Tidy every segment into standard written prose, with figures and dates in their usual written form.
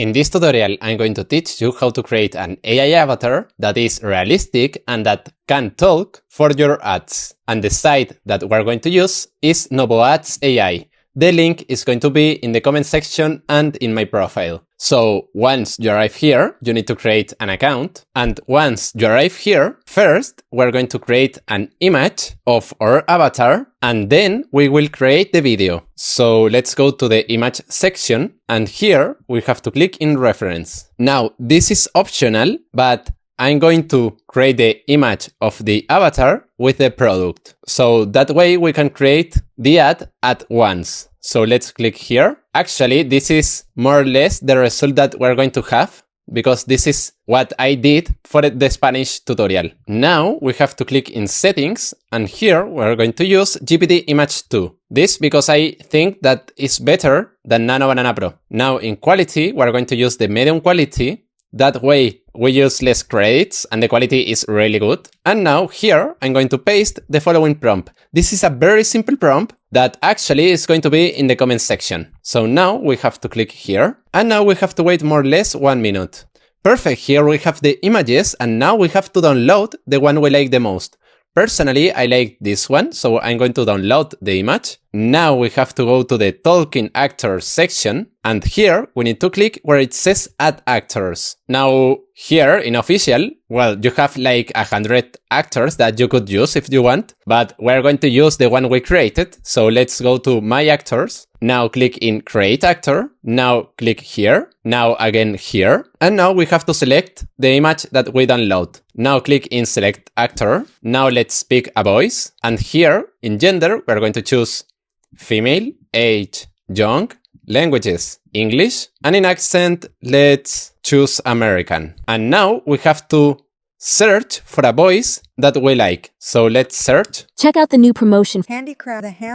In this tutorial, I'm going to teach you how to create an AI avatar that is realistic and that can talk for your ads. And the site that we're going to use is Novoads AI. The link is going to be in the comment section and in my profile. So once you arrive here, you need to create an account. And once you arrive here, first, we're going to create an image of our avatar, and then we will create the video. So let's go to the image section, and here we have to click in reference. Now, this is optional, but I'm going to create the image of the avatar with the product. So that way we can create the ad at once. So let's click here. Actually, this is more or less the result that we're going to have, because this is what I did for the Spanish tutorial. Now we have to click in settings, and here we're going to use GPT Image 2. This because I think that is better than Nano Banana Pro. Now in quality, we're going to use the medium quality. That way we use less credits and the quality is really good. And now here I'm going to paste the following prompt. This is a very simple prompt that actually is going to be in the comment section. So now we have to click here, and now we have to wait more or less 1 minute. Perfect, here we have the images, and now we have to download the one we like the most. Personally, I like this one, so I'm going to download the image. Now we have to go to the talking actors section, and here we need to click where it says add actors. Now here in official, well, you have like 100 actors that you could use if you want, but we're going to use the one we created. So let's go to my actors. Now click in create actor. Now click here. Now again here. And now we have to select the image that we download. Now click in select actor. Now let's pick a voice. And here in gender, we're going to choose female, age, young, languages, English, and in accent, let's choose American. And now we have to search for a voice that we like. So let's search. Check out the new promotion.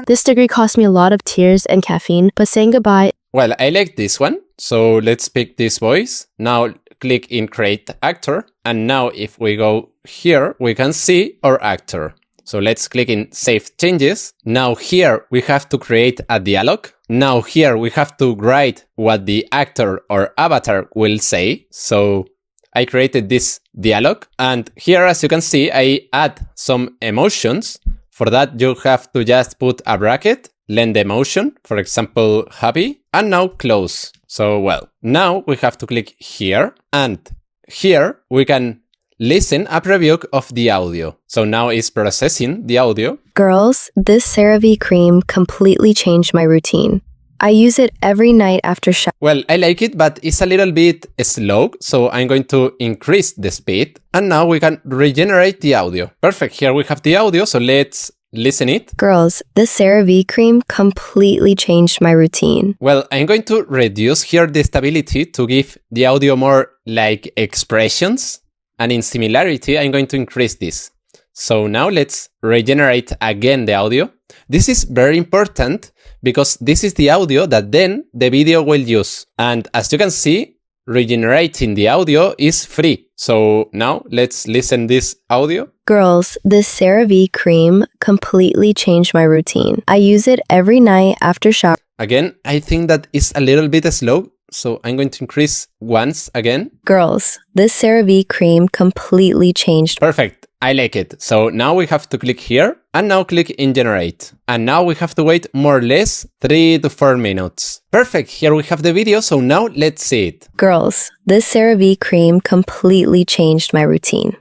This degree cost me a lot of tears and caffeine, but saying goodbye. Well, I like this one. So let's pick this voice. Now click in create actor. And now if we go here, we can see our actor. So let's click in save changes. Now here we have to create a dialogue. Now here we have to write what the actor or avatar will say. So I created this dialogue, and here, as you can see, I add some emotions. For that, you have to just put a bracket, lend the emotion, for example, happy, and now close. So, well, now we have to click here, and here we can listen a preview of the audio. So now it's processing the audio. Girls, this CeraVe cream completely changed my routine. I use it every night after shower. Well, I like it, but it's a little bit slow, so I'm going to increase the speed. And now we can regenerate the audio. Perfect, here we have the audio, so let's listen it. Girls, this CeraVe cream completely changed my routine. Well, I'm going to reduce here the stability to give the audio more like expressions. And in similarity, I'm going to increase this. So now let's regenerate again the audio. This is very important because this is the audio that then the video will use. And as you can see, regenerating the audio is free. So now let's listen this audio. Girls, this CeraVe cream completely changed my routine. I use it every night after shower. Again, I think that is a little bit slow. So I'm going to increase once again. Girls, this CeraVe cream completely changed. Perfect. I like it. So now we have to click here and now click in generate. And now we have to wait more or less 3 to 4 minutes. Perfect. Here we have the video. So now let's see it. Girls, this CeraVe cream completely changed my routine.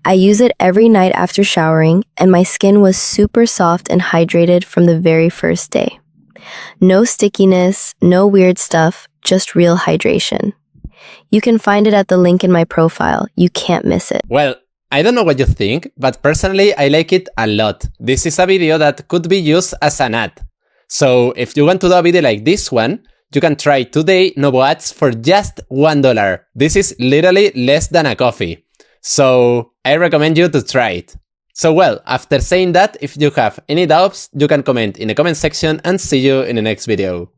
I use it every night after showering, and my skin was super soft and hydrated from the very first day. No stickiness, no weird stuff, just real hydration. You can find it at the link in my profile. You can't miss it. Well, I don't know what you think, but personally I like it a lot. This is a video that could be used as an ad. So if you want to do a video like this one, you can try today Novoads for just $1. This is literally less than a coffee. So I recommend you to try it. So well, after saying that, if you have any doubts, you can comment in the comment section and see you in the next video.